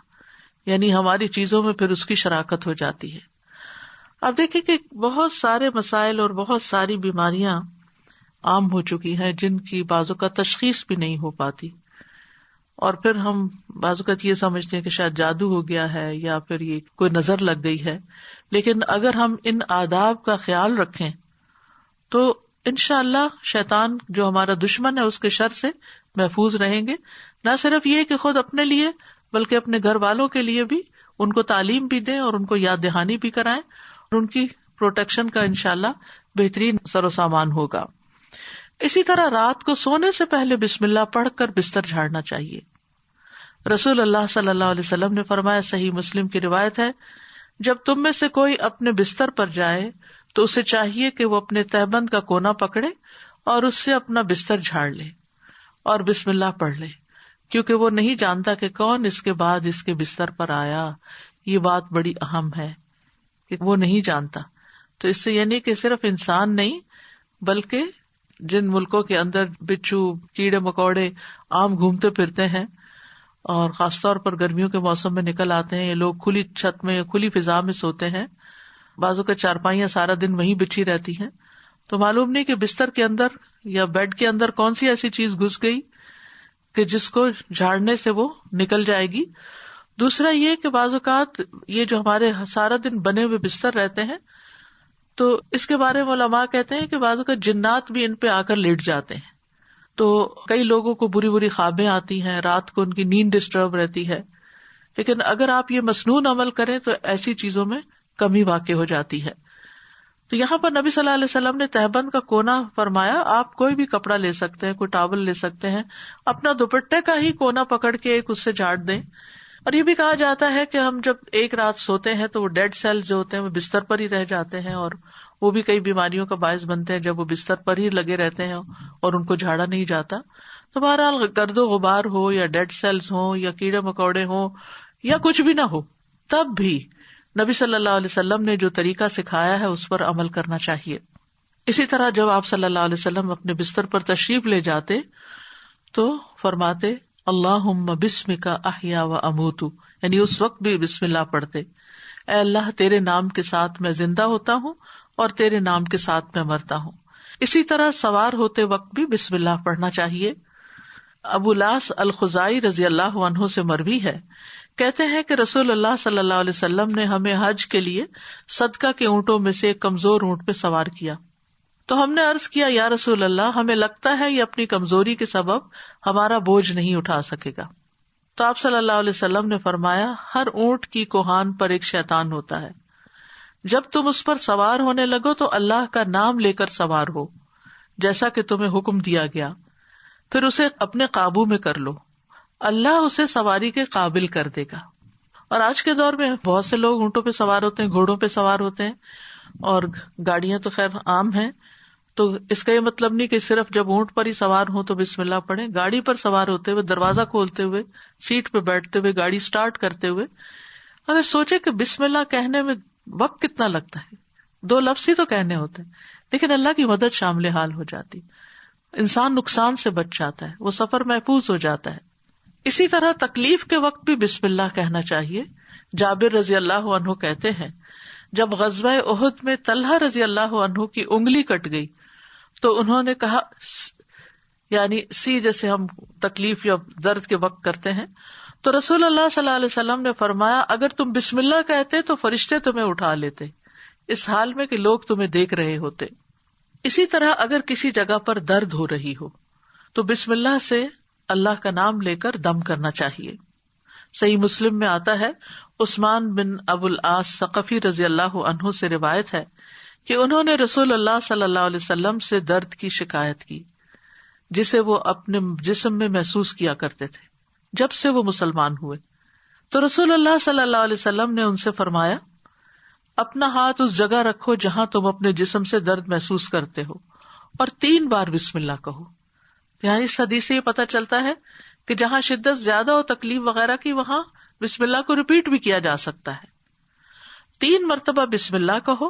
یعنی ہماری چیزوں میں پھر اس کی شراکت ہو جاتی ہے. آپ دیکھیں کہ بہت سارے مسائل اور بہت ساری بیماریاں عام ہو چکی ہیں جن کی بعض اوقات تشخیص بھی نہیں ہو پاتی، اور پھر ہم بعض اوقات یہ سمجھتے ہیں کہ شاید جادو ہو گیا ہے یا پھر یہ کوئی نظر لگ گئی ہے. لیکن اگر ہم ان آداب کا خیال رکھیں تو انشاءاللہ شیطان جو ہمارا دشمن ہے اس کے شر سے محفوظ رہیں گے. نہ صرف یہ کہ خود اپنے لیے بلکہ اپنے گھر والوں کے لیے بھی ان کو تعلیم بھی دیں اور ان کو یاد دہانی بھی کرائیں، اور ان کی پروٹیکشن کا انشاءاللہ بہترین سر و سامان ہوگا. اسی طرح رات کو سونے سے پہلے بسم اللہ پڑھ کر بستر جھاڑنا چاہیے. رسول اللہ صلی اللہ علیہ وسلم نے فرمایا، صحیح مسلم کی روایت ہے، جب تم میں سے کوئی اپنے بستر پر جائے تو اسے چاہیے کہ وہ اپنے تہبند کا کونا پکڑے اور اس سے اپنا بستر جھاڑ لے اور بسم اللہ پڑھ لے، کیونکہ وہ نہیں جانتا کہ کون اس کے بعد اس کے بستر پر آیا. یہ بات بڑی اہم ہے کہ وہ نہیں جانتا. تو اس سے یعنی کہ صرف انسان نہیں بلکہ جن ملکوں کے اندر بچھو کیڑے مکوڑے عام گھومتے پھرتے ہیں اور خاص طور پر گرمیوں کے موسم میں نکل آتے ہیں، یہ لوگ کھلی چھت میں کھلی فضا میں سوتے ہیں، بازو کے چارپائیاں سارا دن وہیں بچھی رہتی ہیں، تو معلوم نہیں کہ بستر کے اندر یا بیڈ کے اندر کون سی ایسی چیز گھس گئی کہ جس کو جھاڑنے سے وہ نکل جائے گی. دوسرا یہ کہ بعض اوقات یہ جو ہمارے سارا دن بنے ہوئے بستر رہتے ہیں تو اس کے بارے میں علماء کہتے ہیں کہ بعض اوقات جنات بھی ان پہ آ کر لیٹ جاتے ہیں. تو کئی لوگوں کو بری بری خوابیں آتی ہیں، رات کو ان کی نیند ڈسٹرب رہتی ہے. لیکن اگر آپ یہ مسنون عمل کریں تو ایسی چیزوں میں کمی واقع ہو جاتی ہے. تو یہاں پر نبی صلی اللہ علیہ وسلم نے تہبند کا کونا فرمایا. آپ کوئی بھی کپڑا لے سکتے ہیں، کوئی ٹاول لے سکتے ہیں، اپنا دوپٹے کا ہی کونا پکڑ کے ایک اس سے جھاڑ دیں. اور یہ بھی کہا جاتا ہے کہ ہم جب ایک رات سوتے ہیں تو وہ ڈیڈ سیل جو ہوتے ہیں وہ بستر پر ہی رہ جاتے ہیں، اور وہ بھی کئی بیماریوں کا باعث بنتے ہیں جب وہ بستر پر ہی لگے رہتے ہیں اور ان کو جھاڑا نہیں جاتا. تو بہرحال گرد و غبار ہو یا ڈیڈ سیلز ہوں یا کیڑے مکوڑے ہوں یا کچھ بھی نہ ہو، تب بھی نبی صلی اللہ علیہ وسلم نے جو طریقہ سکھایا ہے اس پر عمل کرنا چاہیے. اسی طرح جب آپ صلی اللہ علیہ وسلم اپنے بستر پر تشریف لے جاتے تو فرماتے اللہم بسمک احیا و اموت، یعنی اس وقت بھی بسم اللہ پڑھتے، اے اللہ تیرے نام کے ساتھ میں زندہ ہوتا ہوں اور تیرے نام کے ساتھ میں مرتا ہوں. اسی طرح سوار ہوتے وقت بھی بسم اللہ پڑھنا چاہیے. ابو لاس الخزائی رضی اللہ عنہ سے مروی ہے، کہتے ہیں کہ رسول اللہ صلی اللہ علیہ وسلم نے ہمیں حج کے لیے صدقہ کے اونٹوں میں سے ایک کمزور اونٹ پہ سوار کیا. تو ہم نے عرض کیا یا رسول اللہ، ہمیں لگتا ہے یہ اپنی کمزوری کے سبب ہمارا بوجھ نہیں اٹھا سکے گا. تو آپ صلی اللہ علیہ وسلم نے فرمایا ہر اونٹ کی کوہان پر ایک شیطان ہوتا ہے، جب تم اس پر سوار ہونے لگو تو اللہ کا نام لے کر سوار ہو جیسا کہ تمہیں حکم دیا گیا، پھر اسے اپنے قابو میں کر لو، اللہ اسے سواری کے قابل کر دے گا. اور آج کے دور میں بہت سے لوگ اونٹوں پہ سوار ہوتے ہیں، گھوڑوں پہ سوار ہوتے ہیں، اور گاڑیاں تو خیر عام ہیں. تو اس کا یہ مطلب نہیں کہ صرف جب اونٹ پر ہی سوار ہوں تو بسم اللہ پڑھیں. گاڑی پر سوار ہوتے ہوئے، دروازہ کھولتے ہوئے، سیٹ پہ بیٹھتے ہوئے، گاڑی سٹارٹ کرتے ہوئے اگر سوچے کہ بسم اللہ کہنے میں وقت کتنا لگتا ہے، 2 لفظ ہی تو کہنے ہوتے ہیں، لیکن اللہ کی مدد شامل حال ہو جاتی، انسان نقصان سے بچ جاتا ہے، وہ سفر محفوظ ہو جاتا ہے. اسی طرح تکلیف کے وقت بھی بسم اللہ کہنا چاہیے. جابر رضی اللہ عنہ کہتے ہیں جب غزوہ احد میں طلحہ رضی اللہ عنہ کی انگلی کٹ گئی تو انہوں نے کہا، یعنی سی جیسے ہم تکلیف یا درد کے وقت کرتے ہیں، تو رسول اللہ صلی اللہ علیہ وسلم نے فرمایا اگر تم بسم اللہ کہتے تو فرشتے تمہیں اٹھا لیتے، اس حال میں کہ لوگ تمہیں دیکھ رہے ہوتے. اسی طرح اگر کسی جگہ پر درد ہو رہی ہو تو بسم اللہ سے اللہ کا نام لے کر دم کرنا چاہیے. صحیح مسلم میں آتا ہے، عثمان بن ابو العاص ثقفی رضی اللہ عنہ سے روایت ہے کہ انہوں نے رسول اللہ صلی اللہ علیہ وسلم سے درد کی شکایت کی جسے وہ اپنے جسم میں محسوس کیا کرتے تھے جب سے وہ مسلمان ہوئے. تو رسول اللہ صلی اللہ علیہ وسلم نے ان سے فرمایا اپنا ہاتھ اس جگہ رکھو جہاں تم اپنے جسم سے درد محسوس کرتے ہو اور 3 بار بسم اللہ کہو. یہاں اس حدیث سے یہ پتہ چلتا ہے کہ جہاں شدت زیادہ ہو، تکلیف وغیرہ کی، وہاں بسم اللہ کو ریپیٹ بھی کیا جا سکتا ہے. 3 مرتبہ بسم اللہ کہو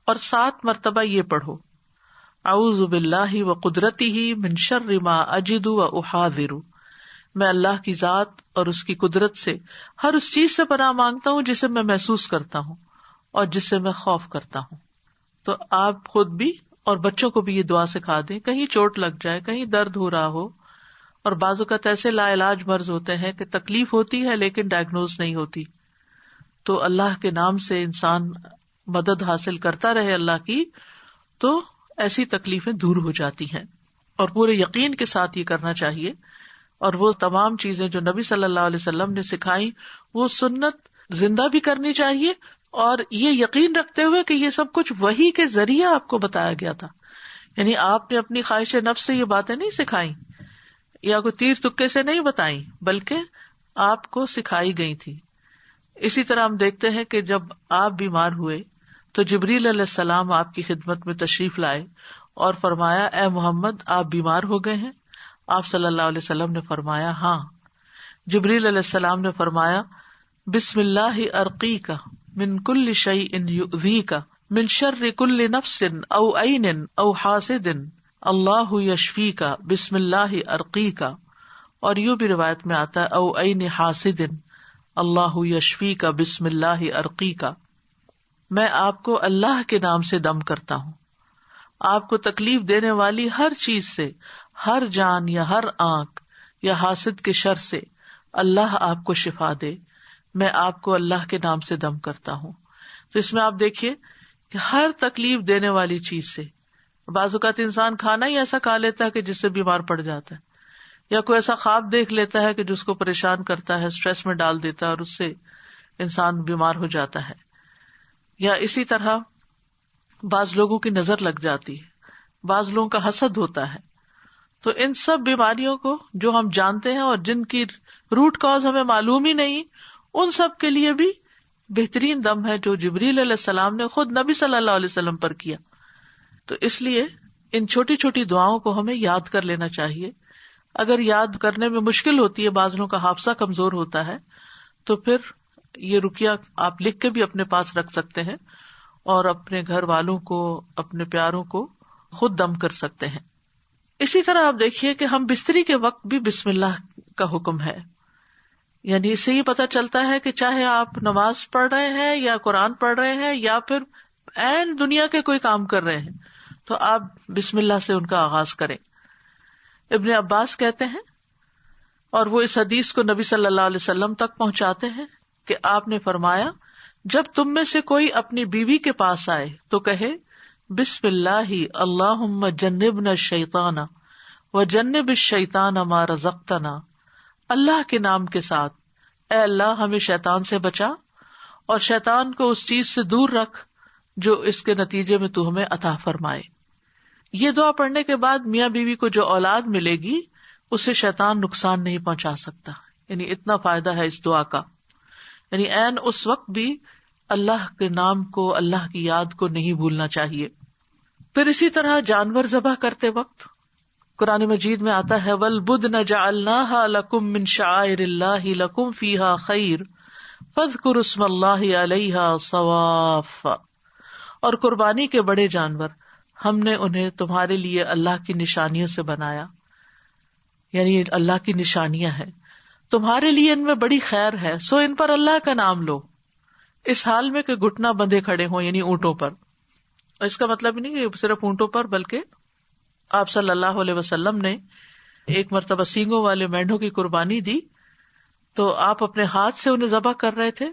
اور 7 مرتبہ یہ پڑھو اعوذ باللہ وقدرتہ من شر ما اجد واحاذر. میں اللہ کی ذات اور اس کی قدرت سے ہر اس چیز سے پناہ مانگتا ہوں جسے میں محسوس کرتا ہوں اور جس سے میں خوف کرتا ہوں. تو آپ خود بھی اور بچوں کو بھی یہ دعا سکھا دیں. کہیں چوٹ لگ جائے، کہیں درد ہو رہا ہو، اور بعض اوقات ایسے لا علاج مرض ہوتے ہیں کہ تکلیف ہوتی ہے لیکن ڈائگنوز نہیں ہوتی، تو اللہ کے نام سے انسان مدد حاصل کرتا رہے اللہ کی، تو ایسی تکلیفیں دور ہو جاتی ہیں. اور پورے یقین کے ساتھ یہ کرنا چاہیے. اور وہ تمام چیزیں جو نبی صلی اللہ علیہ وسلم نے سکھائی وہ سنت زندہ بھی کرنی چاہیے، اور یہ یقین رکھتے ہوئے کہ یہ سب کچھ وحی کے ذریعے آپ کو بتایا گیا تھا. یعنی آپ نے اپنی خواہش نفس سے یہ باتیں نہیں سکھائیں یا کوئی تیر تکے سے نہیں بتائیں، بلکہ آپ کو سکھائی گئی تھی. اسی طرح ہم دیکھتے ہیں کہ جب آپ بیمار ہوئے تو جبریل علیہ السلام آپ کی خدمت میں تشریف لائے اور فرمایا اے محمد آپ بیمار ہو گئے ہیں؟ آپ صلی اللہ علیہ وسلم نے فرمایا ہاں. جبریل علیہ السلام نے فرمایا بسم اللہ ارقیک من کل شیء یؤذیک من شر کل نفس او عین او حاسد اللہ یشفیک بسم اللہ ارقیک. اور یوں بھی روایت میں آتا ہے او عین حاسد اللہ یشفیک بسم اللہ ارقیک. میں آپ کو اللہ کے نام سے دم کرتا ہوں، آپ کو تکلیف دینے والی ہر چیز سے، ہر جان یا ہر آنکھ یا حاسد کے شر سے اللہ آپ کو شفا دے. میں آپ کو اللہ کے نام سے دم کرتا ہوں. تو اس میں آپ دیکھیے کہ ہر تکلیف دینے والی چیز سے، بعض اوقات انسان کھانا ہی ایسا کھا لیتا ہے کہ جس سے بیمار پڑ جاتا ہے، یا کوئی ایسا خواب دیکھ لیتا ہے کہ جس کو پریشان کرتا ہے، اسٹریس میں ڈال دیتا ہے اور اس سے انسان بیمار ہو جاتا ہے. یا اسی طرح بعض لوگوں کی نظر لگ جاتی ہے، بعض لوگوں کا حسد ہوتا ہے. تو ان سب بیماریوں کو جو ہم جانتے ہیں اور جن کی روٹ کاز ہمیں معلوم ہی نہیں، ان سب کے لیے بھی بہترین دم ہے جو جبریل علیہ السلام نے خود نبی صلی اللہ علیہ وسلم پر کیا. تو اس لیے ان چھوٹی چھوٹی دعاؤں کو ہمیں یاد کر لینا چاہیے. اگر یاد کرنے میں مشکل ہوتی ہے، بعض لوگوں کا حافظہ کمزور ہوتا ہے، تو پھر یہ رقیہ آپ لکھ کے بھی اپنے پاس رکھ سکتے ہیں اور اپنے گھر والوں کو، اپنے پیاروں کو خود دم کر سکتے ہیں. اسی طرح آپ دیکھیے کہ ہم بستری کے وقت بھی بسم اللہ کا حکم ہے. یعنی اس سے یہ پتہ چلتا ہے کہ چاہے آپ نماز پڑھ رہے ہیں یا قرآن پڑھ رہے ہیں یا پھر عین دنیا کے کوئی کام کر رہے ہیں، تو آپ بسم اللہ سے ان کا آغاز کریں. ابن عباس کہتے ہیں، اور وہ اس حدیث کو نبی صلی اللہ علیہ وسلم تک پہنچاتے ہیں کہ آپ نے فرمایا جب تم میں سے کوئی اپنی بیوی کے پاس آئے تو کہے بسم اللہ اللہم جنبنا الشیطان وجنب الشیطان ما رزقتنا. اللہ کے نام کے ساتھ اے اللہ ہمیں شیطان سے بچا اور شیطان کو اس چیز سے دور رکھ جو اس کے نتیجے میں تو ہمیں عطا فرمائے. یہ دعا پڑھنے کے بعد میاں بیوی کو جو اولاد ملے گی اسے شیطان نقصان نہیں پہنچا سکتا. یعنی اتنا فائدہ ہے اس دعا کا. یعنی عین اس وقت بھی اللہ کے نام کو، اللہ کی یاد کو نہیں بھولنا چاہیے. پھر اسی طرح جانور ذبح کرتے وقت قرآن مجید میں آتا ہے وَالْبُدْنَ جَعَلْنَاهَا لَكُم مِّن شَعَائِرِ اللَّهِ لَكُم فِيهَا خَيْرٌ فَاذْكُرُوا اسْمَ اللَّهِ عَلَيْهَا صَوَافَّ، اور قربانی کے بڑے جانور ہم نے انہیں تمہارے لیے اللہ کی نشانیوں سے بنایا، یعنی اللہ کی نشانیاں ہیں، تمہارے لیے ان میں بڑی خیر ہے، سو ان پر اللہ کا نام لو، اس حال میں کہ گھٹنا بندھے کھڑے ہوں، یعنی اونٹوں پر۔ اس کا مطلب نہیں کہ صرف اونٹوں پر، بلکہ آپ صلی اللہ علیہ وسلم نے ایک مرتبہ سینگوں والے مینڈھوں کی قربانی دی تو آپ اپنے ہاتھ سے انہیں ذبح کر رہے تھے،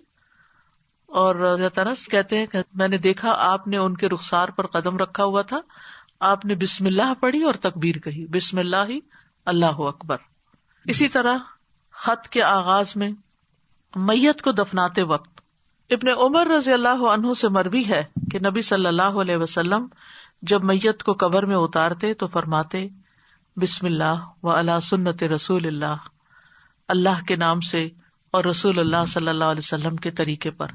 اور حضرت انس کہتے ہیں کہ میں نے دیکھا آپ نے ان کے رخسار پر قدم رکھا ہوا تھا، آپ نے بسم اللہ پڑھی اور تکبیر کہی، بسم اللہ اللہ اکبر۔ اسی طرح خط کے آغاز میں میت کو دفناتے وقت ابن عمر رضی اللہ عنہ سے مروی ہے کہ نبی صلی اللہ علیہ وسلم جب میت کو قبر میں اتارتے تو فرماتے بسم اللہ و علی سنت رسول اللہ، اللہ کے نام سے اور رسول اللہ صلی اللہ علیہ وسلم کے طریقے پر۔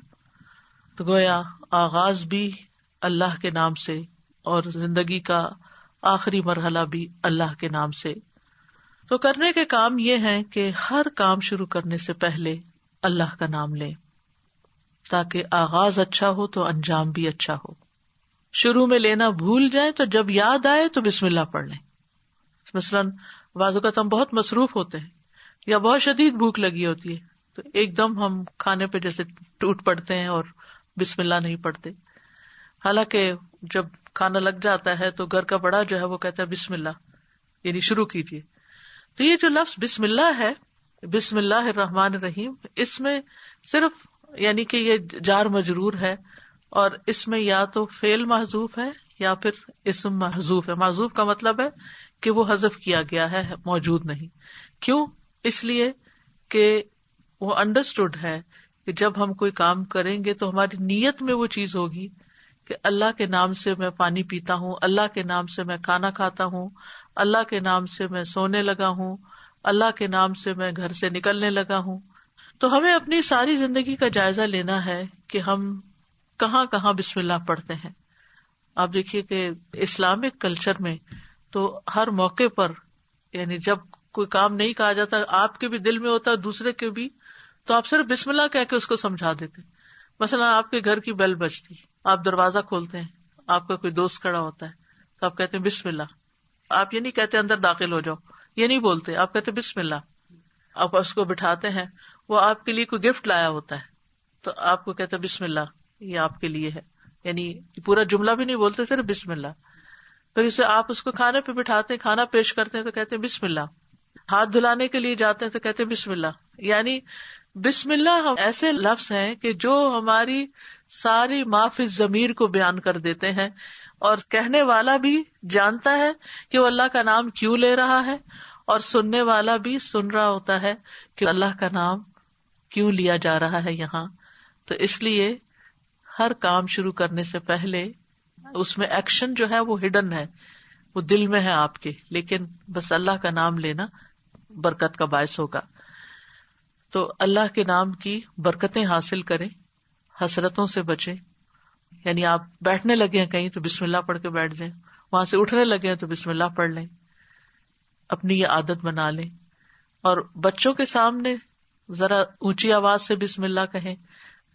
تو گویا آغاز بھی اللہ کے نام سے اور زندگی کا آخری مرحلہ بھی اللہ کے نام سے۔ تو کرنے کے کام یہ ہیں کہ ہر کام شروع کرنے سے پہلے اللہ کا نام لیں، تاکہ آغاز اچھا ہو تو انجام بھی اچھا ہو۔ شروع میں لینا بھول جائیں تو جب یاد آئے تو بسم اللہ پڑھ لیں۔ مثلاً بعض اوقات ہم بہت مصروف ہوتے ہیں یا بہت شدید بھوک لگی ہوتی ہے تو ایک دم ہم کھانے پہ جیسے ٹوٹ پڑتے ہیں اور بسم اللہ نہیں پڑھتے، حالانکہ جب کھانا لگ جاتا ہے تو گھر کا بڑا جو ہے وہ کہتا ہے بسم اللہ، یعنی شروع کیجیے۔ تو یہ جو لفظ بسم اللہ ہے، بسم اللہ الرحمن الرحیم، اس میں صرف یعنی کہ یہ جار مجرور ہے، اور اس میں یا تو فعل محذوف ہے یا پھر اسم محذوف ہے۔ محذوف کا مطلب ہے کہ وہ حذف کیا گیا ہے، موجود نہیں۔ کیوں؟ اس لیے کہ وہ انڈرسٹوڈ ہے کہ جب ہم کوئی کام کریں گے تو ہماری نیت میں وہ چیز ہوگی کہ اللہ کے نام سے میں پانی پیتا ہوں، اللہ کے نام سے میں کھانا کھاتا ہوں، اللہ کے نام سے میں سونے لگا ہوں، اللہ کے نام سے میں گھر سے نکلنے لگا ہوں۔ تو ہمیں اپنی ساری زندگی کا جائزہ لینا ہے کہ ہم کہاں کہاں بسم اللہ پڑھتے ہیں۔ آپ دیکھیے کہ اسلامک کلچر میں تو ہر موقع پر، یعنی جب کوئی کام نہیں کہا جاتا، آپ کے بھی دل میں ہوتا ہے دوسرے کے بھی، تو آپ صرف بسم اللہ کہہ کے اس کو سمجھا دیتے۔ مثلا آپ کے گھر کی بیل بجتی، آپ دروازہ کھولتے ہیں، آپ کا کوئی دوست کھڑا ہوتا ہے تو آپ کہتے ہیں بسم اللہ۔ آپ یہ نہیں کہتے اندر داخل ہو جاؤ، یہ نہیں بولتے، آپ کہتے بسم اللہ۔ آپ اس کو بٹھاتے ہیں، وہ آپ کے لیے کوئی گفٹ لایا ہوتا ہے تو آپ کو کہتے بسم اللہ، یہ آپ کے لیے ہے، یعنی پورا جملہ بھی نہیں بولتے، صرف بسم اللہ۔ پھر اسے آپ اس کو کھانے پہ بٹھاتے ہیں، کھانا پیش کرتے ہیں تو کہتے ہیں بسم اللہ۔ ہاتھ دھلانے کے لیے جاتے ہیں تو کہتے ہیں بسم اللہ۔ یعنی بسم اللہ ایسے لفظ ہیں کہ جو ہماری ساری ما فی الضمیر کو بیان کر دیتے ہیں، اور کہنے والا بھی جانتا ہے کہ وہ اللہ کا نام کیوں لے رہا ہے، اور سننے والا بھی سن رہا ہوتا ہے کہ اللہ کا نام کیوں لیا جا رہا ہے یہاں۔ تو اس لیے ہر کام شروع کرنے سے پہلے اس میں ایکشن جو ہے وہ ہڈن ہے، وہ دل میں ہے آپ کے، لیکن بس اللہ کا نام لینا برکت کا باعث ہوگا۔ تو اللہ کے نام کی برکتیں حاصل کریں، حسرتوں سے بچیں۔ یعنی آپ بیٹھنے لگے ہیں کہیں تو بسم اللہ پڑھ کے بیٹھ جائیں، وہاں سے اٹھنے لگے ہیں تو بسم اللہ پڑھ لیں، اپنی یہ عادت بنا لیں۔ اور بچوں کے سامنے ذرا اونچی آواز سے بسم اللہ کہیں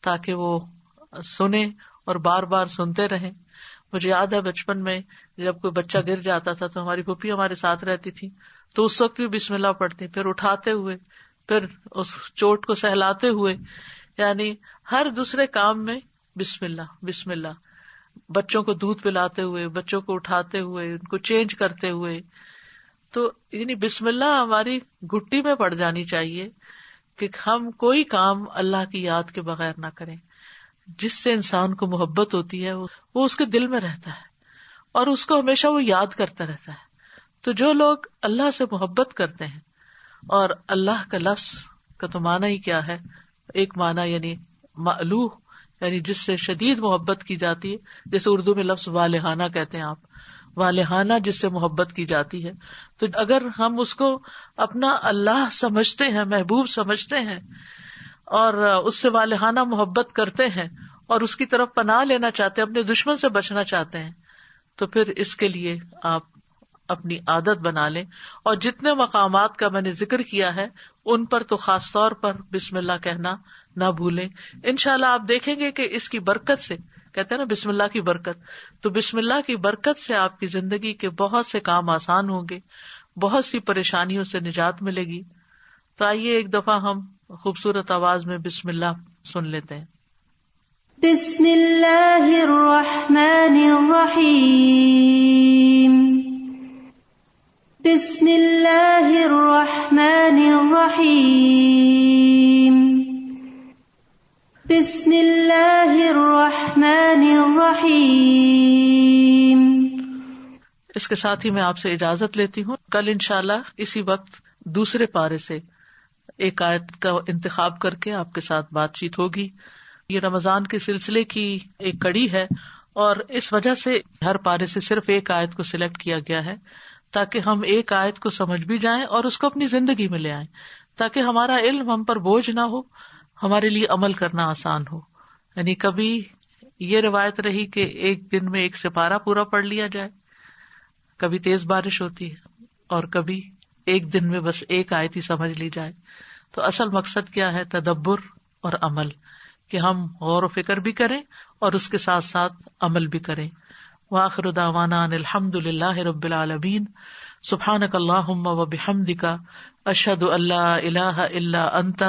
تاکہ وہ سنیں اور بار بار سنتے رہیں۔ مجھے یاد ہے بچپن میں جب کوئی بچہ گر جاتا تھا تو ہماری پھوپھی ہمارے ساتھ رہتی تھی، تو اس وقت بھی بسم اللہ پڑھتی، پھر اٹھاتے ہوئے، پھر اس چوٹ کو سہلاتے ہوئے، یعنی ہر دوسرے کام میں بسم اللہ بسم اللہ۔ بچوں کو دودھ پلاتے ہوئے، بچوں کو اٹھاتے ہوئے، ان کو چینج کرتے ہوئے، تو یعنی بسم اللہ ہماری گھٹی میں پڑ جانی چاہیے کہ ہم کوئی کام اللہ کی یاد کے بغیر نہ کریں۔ جس سے انسان کو محبت ہوتی ہے وہ اس کے دل میں رہتا ہے اور اس کو ہمیشہ وہ یاد کرتا رہتا ہے۔ تو جو لوگ اللہ سے محبت کرتے ہیں، اور اللہ کا لفظ کا تو معنی ہی کیا ہے، ایک معنی یعنی مألوہ، یعنی جس سے شدید محبت کی جاتی ہے، جیسے اردو میں لفظ والہانہ کہتے ہیں آپ، والہانہ جس سے محبت کی جاتی ہے۔ تو اگر ہم اس کو اپنا اللہ سمجھتے ہیں، محبوب سمجھتے ہیں، اور اس سے والہانہ محبت کرتے ہیں، اور اس کی طرف پناہ لینا چاہتے ہیں، اپنے دشمن سے بچنا چاہتے ہیں، تو پھر اس کے لیے آپ اپنی عادت بنا لیں، اور جتنے مقامات کا میں نے ذکر کیا ہے ان پر تو خاص طور پر بسم اللہ کہنا نہ بھولیں. انشاءاللہ آپ دیکھیں گے کہ اس کی برکت سے، کہتے ہیں نا بسم اللہ کی برکت، تو بسم اللہ کی برکت سے آپ کی زندگی کے بہت سے کام آسان ہوں گے، بہت سی پریشانیوں سے نجات ملے گی. تو آئیے ایک دفعہ ہم خوبصورت آواز میں بسم اللہ سن لیتے ہیں.
بسم اللہ الرحمن الرحیم. بسم اللہ الرحمن الرحیم. بسم اللہ الرحمن الرحیم.
اس کے ساتھ ہی میں آپ سے اجازت لیتی ہوں. کل انشاءاللہ اسی وقت دوسرے پارے سے ایک آیت کا انتخاب کر کے آپ کے ساتھ بات چیت ہوگی. یہ رمضان کے سلسلے کی ایک کڑی ہے، اور اس وجہ سے ہر پارے سے صرف ایک آیت کو سلیکٹ کیا گیا ہے تاکہ ہم ایک آیت کو سمجھ بھی جائیں اور اس کو اپنی زندگی میں لے آئیں، تاکہ ہمارا علم ہم پر بوجھ نہ ہو، ہمارے لیے عمل کرنا آسان ہو. یعنی کبھی یہ روایت رہی کہ ایک دن میں ایک سپارہ پورا پڑھ لیا جائے، کبھی تیز بارش ہوتی ہے، اور کبھی ایک دن میں بس ایک آیت ہی سمجھ لی جائے. تو اصل مقصد کیا ہے؟ تدبر اور عمل، کہ ہم غور و فکر بھی کریں اور اس کے ساتھ ساتھ عمل بھی کریں. وآخر دعوانا ان الحمد للہ رب العالمین. سبحانک اللہم وبحمدک، اشہد ان لا الہ الا انت،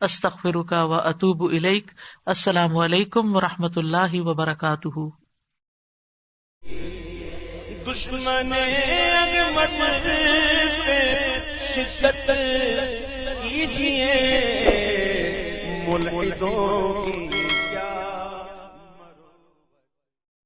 استغفرک واتوب الیک. السلام علیکم ورحمۃ اللہ وبرکاتہ.
دشمن عظمت پہ شدت کیجیے، ملحدوں